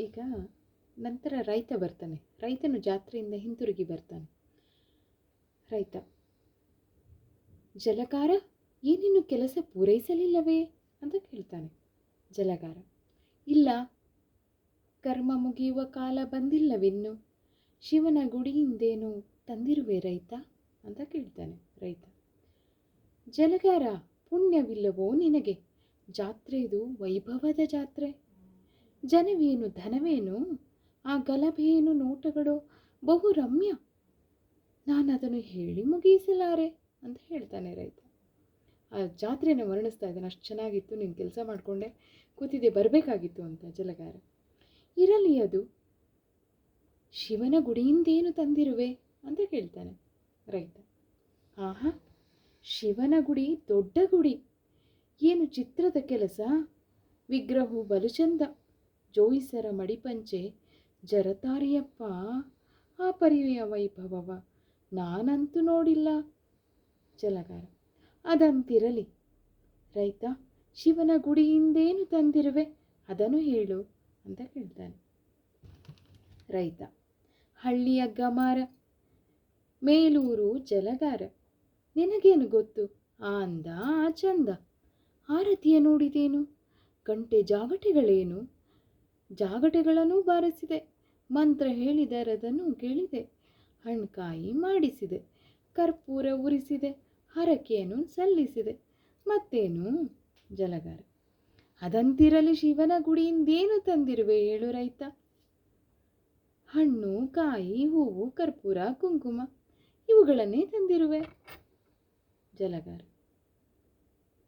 ಈಗ ನಂತರ ರೈತ ಬರ್ತಾನೆ. ರೈತನು ಜಾತ್ರೆಯಿಂದ ಹಿಂತಿರುಗಿ ಬರ್ತಾನೆ. ರೈತ, ಜಲಗಾರ, ಏನಿನ್ನು ಕೆಲಸ ಪೂರೈಸಲಿಲ್ಲವೇ ಅಂತ ಕೇಳ್ತಾನೆ. ಜಲಗಾರ, ಇಲ್ಲ, ಕರ್ಮ ಮುಗಿಯುವ ಕಾಲ ಬಂದಿಲ್ಲವಿನ್ನು. ಶಿವನ ಗುಡಿಯಿಂದೇನು ತಂದಿರುವೆ ರೈತ ಅಂತ ಕೇಳ್ತಾನೆ ರೈತ. ಜಲಗಾರ, ಪುಣ್ಯವಿಲ್ಲವೋ ನಿನಗೆ? ಜಾತ್ರೆದು ವೈಭವದ ಜಾತ್ರೆ. ಜನವೇನು ಧನವೇನು, ಆ ಗಲಭೆಯೇನು ನೋಟಗಳು ಬಹು ರಮ್ಯ. ನಾನದನ್ನು ಹೇಳಿ ಮುಗಿಸಲಾರೆ ಅಂತ ಹೇಳ್ತಾನೆ ರೈತ. ಆ ಜಾತ್ರೆನ ವರ್ಣಿಸ್ತಾ ಇದ್ದಾನೆ. ಅಷ್ಟು ಚೆನ್ನಾಗಿತ್ತು, ನೀನು ಕೆಲಸ ಮಾಡಿಕೊಂಡೆ, ಕೂತಿದ್ದೆ, ಬರಬೇಕಾಗಿತ್ತು ಅಂತ. ಜಲಗಾರ, ಇರಲಿ, ಅದು ಶಿವನ ಗುಡಿಯಿಂದೇನು ತಂದಿರುವೆ ಅಂತ ಕೇಳ್ತಾನೆ ರೈತ. ಆಹಾ, ಶಿವನ ಗುಡಿ ದೊಡ್ಡ ಗುಡಿ, ಏನು ಚಿತ್ರದ ಕೆಲಸ, ವಿಗ್ರಹವು ಬಲು ಚಂದ, ಜೋಯಿಸರ ಮಡಿಪಂಚೆ ಜರತಾರಿಯಪ್ಪ, ಆ ಪರಿಯ ವೈಭವವ ನಾನಂತೂ ನೋಡಿಲ್ಲ. ಜಲಗಾರ, ಅದಂತಿರಲಿ ರೈತ, ಶಿವನ ಗುಡಿಯಿಂದೇನು ತಂದಿರುವೆ ಅದನ್ನು ಹೇಳು ಅಂತ ಕೇಳ್ತಾನೆ ರೈತ. ಹಳ್ಳಿಯ ಗಮಾರ, ಮೇಲೂರು ಜಲಗಾರ, ನಿನಗೇನು ಗೊತ್ತು ಆ ಅಂದ ಆ ಚಂದ. ಆರತಿಯ ನೋಡಿದೇನು, ಗಂಟೆ ಜಾಗಟೆಗಳೇನು, ಜಾಗಟೆಗಳನ್ನು ಬಾರಿಸಿದೆ, ಮಂತ್ರ ಹೇಳಿದರದನ್ನು ಕೇಳಿದೆ, ಹಣ್ಕಾಯಿ ಮಾಡಿಸಿದೆ, ಕರ್ಪೂರ ಉರಿಸಿದೆ, ಹರಕೆಯನ್ನು ಸಲ್ಲಿಸಿದೆ, ಮತ್ತೇನು. ಜಲಗಾರ, ಅದಂತಿರಲಿ, ಶಿವನ ಗುಡಿಯಿಂದೇನು ತಂದಿರುವೆ ಹೇಳು ರೈತ. ಹಣ್ಣು, ಕಾಯಿ, ಹೂವು, ಕರ್ಪೂರ, ಕುಂಕುಮ ಇವುಗಳನ್ನೇ ತಂದಿರುವೆ. ಜಲಗಾರ,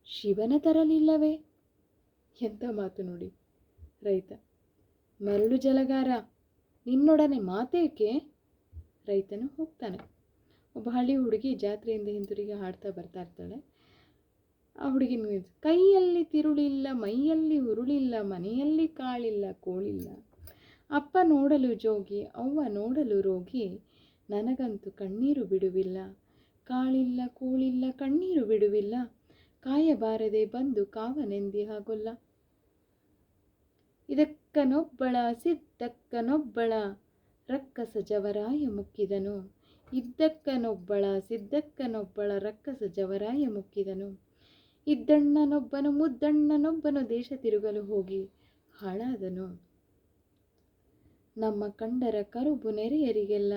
ಶಿವನ ತರಲಿಲ್ಲವೇ? ಎಂಥ ಮಾತು ನೋಡಿ ರೈತ. ಮರಳು ಜಲಗಾರ, ನಿನ್ನೊಡನೆ ಮಾತೇಕೆ? ರೈತನು ಹೋಗ್ತಾನೆ. ಒಬ್ಬ ಹಳ್ಳಿ ಹುಡುಗಿ ಜಾತ್ರೆಯಿಂದ ಹಿಂತಿರುಗಿ ಹಾಡ್ತಾ ಬರ್ತಾ ಇರ್ತಾಳೆ. ಆ ಹುಡುಗಿನ, ಕೈಯಲ್ಲಿ ತಿರುಳಿಲ್ಲ, ಮೈಯಲ್ಲಿ ಹುರುಳಿಲ್ಲ, ಮನೆಯಲ್ಲಿ ಕಾಳಿಲ್ಲ ಕೋಳಿಲ್ಲ, ಅಪ್ಪ ನೋಡಲು ಜೋಗಿ, ಅವ್ವ ನೋಡಲು ರೋಗಿ, ನನಗಂತೂ ಕಣ್ಣೀರು ಬಿಡುವಿಲ್ಲ, ಕಾಳಿಲ್ಲ ಕೂಳಿಲ್ಲ ಕಣ್ಣೀರು ಬಿಡುವಿಲ್ಲ, ಕಾಯಬಾರದೆ ಬಂದು ಕಾವನೆಂದಿಹಾಗೊಲ್ಲ. ಇದಕ್ಕನೊಬ್ಬಳ ಸಿದ್ದಕ್ಕನೊಬ್ಬಳ ರಕ್ಕಸ ಜವರಾಯ ಮುಕ್ಕಿದನು, ಇದ್ದಕ್ಕನೊಬ್ಬಳ ಸಿದ್ದಕ್ಕನೊಬ್ಬಳ ರಕ್ಕಸ ಜವರಾಯ ಮುಕ್ಕಿದನು, ಇದ್ದಣ್ಣನೊಬ್ಬನು ಮುದ್ದಣ್ಣನೊಬ್ಬನು ದೇಶ ತಿರುಗಲು ಹೋಗಿ ಹಾಳಾದನು. ನಮ್ಮ ಕಂಡರ ಕರುಬು ನೆರೆಯರಿಗೆಲ್ಲ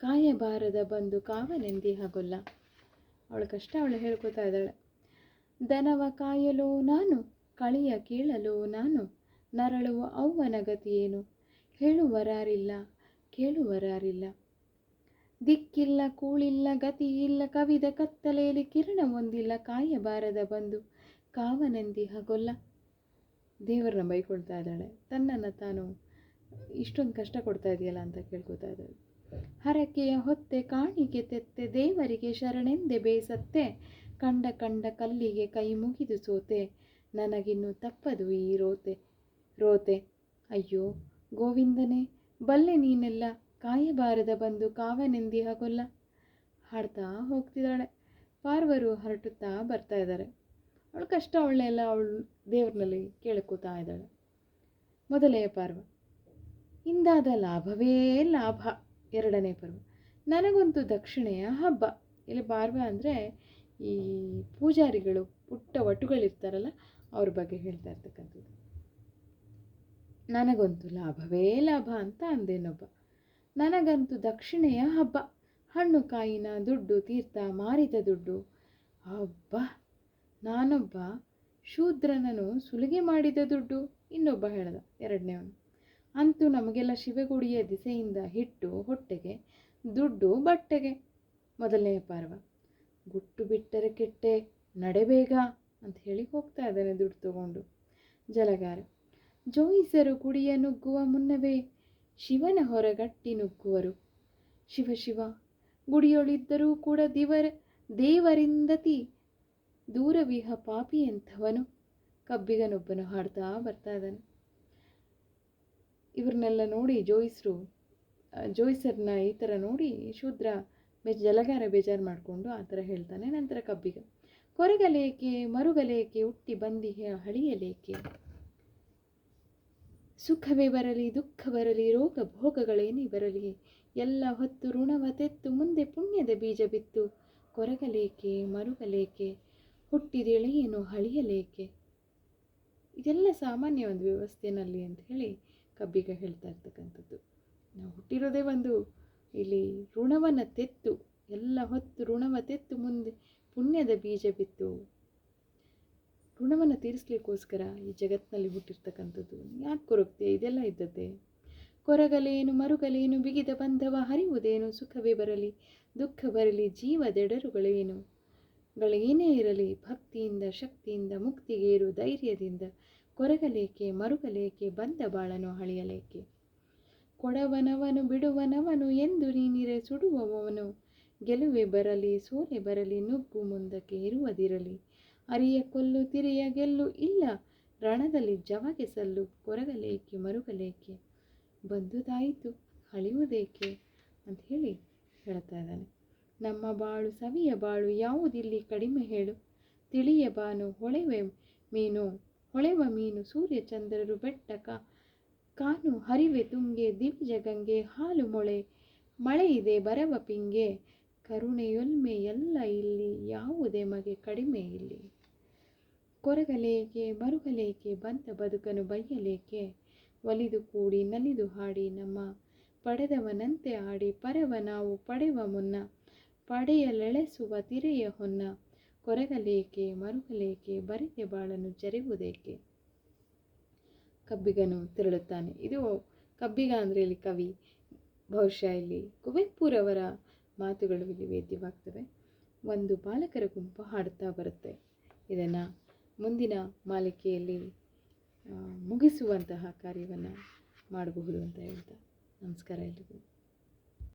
ಕಾಯಬಾರದ ಬಂದು ಕಾವನೆಂದಿಹಾಗೊಲ್ಲ. ಅವಳ ಕಷ್ಟ ಅವಳು ಹೇಳ್ಕೊತಾ ಇದ್ದಾಳೆ. ದನವ ಕಾಯಲೋ ನಾನು, ಕಳಿಯ ಕೀಳಲೋ ನಾನು, ನರಳುವ ಅವ್ವನ ಗತಿಯೇನು, ಹೇಳುವರಾರಿಲ್ಲ ಕೇಳುವರಾರಿಲ್ಲ, ದಿಕ್ಕಿಲ್ಲ ಕೂಳಿಲ್ಲ ಗತಿಯಿಲ್ಲ, ಕವಿದ ಕತ್ತಲೆಯಲ್ಲಿ ಕಿರಣ ಹೊಂದಿಲ್ಲ, ಕಾಯಬಾರದ ಬಂದು ಕಾವನೆಂದಿಹಾಗೊಲ್ಲ. ದೇವರನ್ನ ಬೈಕೊಳ್ತಾ ಇದ್ದಾಳೆ. ತನ್ನನ್ನು ತಾನು ಇಷ್ಟೊಂದು ಕಷ್ಟ ಕೊಡ್ತಾ ಇದೆಯಲ್ಲ ಅಂತ ಕೇಳ್ಕೊತಾ ಇದ್ದಾಳೆ. ಹರಕೆಯ ಹೊತ್ತೆ ಕಾಣಿಕೆ ತೆತ್ತೆ, ದೇವರಿಗೆ ಶರಣೆಂದೆ ಬೇಸತ್ತೆ, ಕಂಡ ಕಂಡ ಕಲ್ಲಿಗೆ ಕೈ ಮುಗಿದು ಸೋತೆ, ನನಗಿನ್ನು ತಪ್ಪದು ಈ ರೋತೆ. ಅಯ್ಯೋ ಗೋವಿಂದನೇ, ಬಲ್ಲೆ ನೀನೆಲ್ಲ, ಕಾಯಬಾರದ ಬಂದು ಕಾವನೆಂದಿಹಾಗೊಲ್ಲ. ಹಾಡ್ತಾ ಹೋಗ್ತಿದ್ದಾಳೆ. ಪಾರ್ವರು ಹರಟುತ್ತಾ ಬರ್ತಾ ಇದ್ದಾರೆ. ಅವಳು ಕಷ್ಟ ಅವಳನ್ನೆಲ್ಲ ಅವಳು ದೇವ್ರನಲ್ಲಿ ಕೇಳ್ಕೊತಾ ಇದ್ದಾಳೆ. ಮೊದಲನೆಯ ಪಾರ್ವ, ಇಂದಾದ ಲಾಭವೇ ಲಾಭ. ಎರಡನೇ ಪರ್ವ, ನನಗಂತೂ ದಕ್ಷಿಣೆಯ ಹಬ್ಬ. ಇಲ್ಲಿ ಪಾರ್ವ ಅಂದರೆ ಈ ಪೂಜಾರಿಗಳು, ಪುಟ್ಟ ವಟುಗಳಿರ್ತಾರಲ್ಲ, ಅವ್ರ ಬಗ್ಗೆ ಹೇಳ್ತಾ ಇರ್ತಕ್ಕಂಥದ್ದು. ನನಗಂತೂ ಲಾಭವೇ ಲಾಭ ಅಂತ ಅಂದೇನೊಬ್ಬ. ನನಗಂತೂ ದಕ್ಷಿಣೆಯ ಹಬ್ಬ, ಹಣ್ಣು ಕಾಯಿನ ದುಡ್ಡು, ತೀರ್ಥ ಮಾರಿದ ದುಡ್ಡು. ಹಬ್ಬ, ನಾನೊಬ್ಬ ಶೂದ್ರನನು ಸುಲಿಗೆ ಮಾಡಿದ ದುಡ್ಡು. ಇನ್ನೊಬ್ಬ ಹೇಳ್ದ, ಎರಡನೇವನು, ಅಂತೂ ನಮಗೆಲ್ಲ ಶಿವಗುಡಿಯ ದಿಸೆಯಿಂದ ಹಿಟ್ಟು ಹೊಟ್ಟೆಗೆ, ದುಡ್ಡು ಬಟ್ಟೆಗೆ. ಮೊದಲನೆಯ ಪಾರ್ವ, ಗುಟ್ಟು ಬಿಟ್ಟರೆ ಕೆಟ್ಟೆ, ನಡೆಬೇಗ ಅಂತ ಹೇಳಿ ಹೋಗ್ತಾ ಇದ್ದಾನೆ ದುಡ್ಡು ತಗೊಂಡು. ಜಲಗಾರ, ಜೋಯಿಸರು ಗುಡಿಯ ನುಗ್ಗುವ ಮುನ್ನವೇ ಶಿವನ ಹೊರಗಟ್ಟಿ ನುಗ್ಗುವರು. ಶಿವ ಶಿವ, ಗುಡಿಯೊಳಿದ್ದರೂ ಕೂಡ ದೇವರಿಂದತಿ ದೂರವಿಹ ಪಾಪಿ ಎಂಥವನು. ಕಬ್ಬಿಗನೊಬ್ಬನು ಹಾಡ್ತಾ ಬರ್ತಾ ಇದ್ದಾನೆ. ಇವ್ರನ್ನೆಲ್ಲ ನೋಡಿ ಜೋಯಿಸರ್ನ ಈ ಥರ ನೋಡಿ ಶೂದ್ರ ಜಲಗಾರ ಬೇಜಾರು ಮಾಡಿಕೊಂಡು ಆ ಥರ ಹೇಳ್ತಾನೆ. ನಂತರ ಕಬ್ಬಿಗ, ಕೊರಗಲೇಕೆ ಮರುಗಲೇಕೆ ಹುಟ್ಟಿ ಬಂದಿಹ ಹಳಿಯಲೇಕೆ, ಸುಖವೇ ಬರಲಿ ದುಃಖ ಬರಲಿ ರೋಗ ಭೋಗಗಳೇನೇ ಬರಲಿ ಎಲ್ಲ ಹೊತ್ತು ಋಣವ ತೆತ್ತು ಮುಂದೆ ಪುಣ್ಯದ ಬೀಜ ಬಿತ್ತು ಕೊರಗಲೇಕೆ ಮರುಗಲೇಕೆ ಹುಟ್ಟಿದೆಳೆಯೇನು ಹಳಿಯಲೇಕೆ. ಇದೆಲ್ಲ ಸಾಮಾನ್ಯ ಒಂದು ವ್ಯವಸ್ಥೆಯಲ್ಲಿ ಅಂತ ಹೇಳಿ ಕಬ್ಬಿಗ ಹೇಳ್ತಾ ಇರ್ತಕ್ಕಂಥದ್ದು. ನಾವು ಹುಟ್ಟಿರೋದೇ ಒಂದು ಇಲ್ಲಿ ಋಣವನ್ನು ತೆತ್ತು, ಎಲ್ಲ ಹೊತ್ತು ಋಣವ ತೆತ್ತು ಮುಂದೆ ಪುಣ್ಯದ ಬೀಜ ಬಿತ್ತು. ಋಣವನ್ನು ತೀರಿಸ್ಲಿಕ್ಕೋಸ್ಕರ ಈ ಜಗತ್ತಿನಲ್ಲಿ ಹುಟ್ಟಿರ್ತಕ್ಕಂಥದ್ದು. ಯಾಕೆ ಕೊರಗ್ತೆ, ಇದೆಲ್ಲ ಇದ್ದದ್ದೇ. ಕೊರಗಲೇನು ಮರುಗಲೇನು ಬಿಗಿದ ಬಂಧವ ಹರಿಯುವುದೇನು, ಸುಖವೇ ಬರಲಿ ದುಃಖ ಬರಲಿ ಜೀವದೆಡರುಗಳೇನು ಗಳೇನೇ ಇರಲಿ ಭಕ್ತಿಯಿಂದ ಶಕ್ತಿಯಿಂದ ಮುಕ್ತಿಗೇರು ಧೈರ್ಯದಿಂದ ಕೊರಗಲೇಕೆ ಮರುಗಲೇಕೆ ಬಂದ ಬಾಳನು ಹಳಿಯಲೇಕೆ. ಕೊಡವನವನು ಬಿಡುವನವನು ಎಂದು ನೀನಿರೆ ಸುಡುವವನು ಗೆಲುವೆ ಬರಲಿ ಸೋಲೆ ಬರಲಿ ನುಗ್ಗು ಮುಂದಕ್ಕೆ ಇರುವುದಿರಲಿ ಅರಿಯ ಕೊಲ್ಲು ತಿರಿಯ ಗೆಲ್ಲು ಇಲ್ಲ ರಣದಲ್ಲಿ ಜವಗೆ ಸಲ್ಲು ಕೊರಗಲೇಕೆ ಮರುಗಲೇಕೆ ಬಂದುದಾಯಿತು ಹಳಿಯುವುದೇಕೆ ಅಂತ ಹೇಳಿ ಹೇಳ್ತಾ ಇದ್ದಾನೆ. ನಮ್ಮ ಬಾಳು ಸವಿಯ ಬಾಳು ಯಾವುದಿಲ್ಲಿ ಕಡಿಮೆ ಹೇಳು, ತಿಳಿಯ ಬಾನು ಹೊಳೆವ ಮೀನು ಸೂರ್ಯ ಚಂದ್ರರು ಬೆಟ್ಟ ಕಾನು ಹರಿವೆ ತುಂಗೆ ದಿವ್ಯ ಗಂಗೆ ಹಾಲು ಮಳೆ ಇದೆ ಬರವ ಪಿಂಗೆ ಕರುಣೆಯೊಲ್ಮೆ ಎಲ್ಲ ಇಲ್ಲಿ ಯಾವುದೇ ಮಗೆ ಕಡಿಮೆ ಇಲ್ಲಿ. ಕೊರಗಲೇಕೆ ಮರುಗಲೇಕೆ ಬಂದ ಬದುಕನು ಬಯ್ಯಲೇಕೆ ಒಲಿದು ಕೂಡಿ ನಲಿದು ಹಾಡಿ ನಮ್ಮ ಪಡೆದವನಂತೆ ಆಡಿ ಪರವ ನಾವು ಪಡೆವ ಮುನ್ನ ಪಡೆಯಲೆಳೆಸುವ ತಿರೆಯ ಹೊನ್ನ ಕೊರಗಲೇಕೆ ಮರುಗಲೇಕೆ ಬರೆದೆ ಬಾಳನ್ನು ಜರಿವುದೇಕೆ. ಕಬ್ಬಿಗನು ತೆರಳುತ್ತಾನೆ. ಇದು ಕಬ್ಬಿಗ ಅಂದರೆ ಇಲ್ಲಿ ಕವಿ, ಬಹುಶಃ ಇಲ್ಲಿ ಕುವೆಂಪುರವರ ಮಾತುಗಳು ಇಲ್ಲಿ ವೇದ್ಯವಾಗ್ತವೆ. ಒಂದು ಬಾಲಕರ ಗುಂಪು ಹಾಡುತ್ತಾ ಬರುತ್ತೆ. ಇದನ್ನು ಮುಂದಿನ ಮಾಲಿಕೆಯಲ್ಲಿ ಮುಗಿಸುವಂತಹ ಕಾರ್ಯವನ್ನು ಮಾಡಬಹುದು ಅಂತ ಹೇಳ್ತಾ ನಮಸ್ಕಾರ ಎಲ್ರಿಗೂ.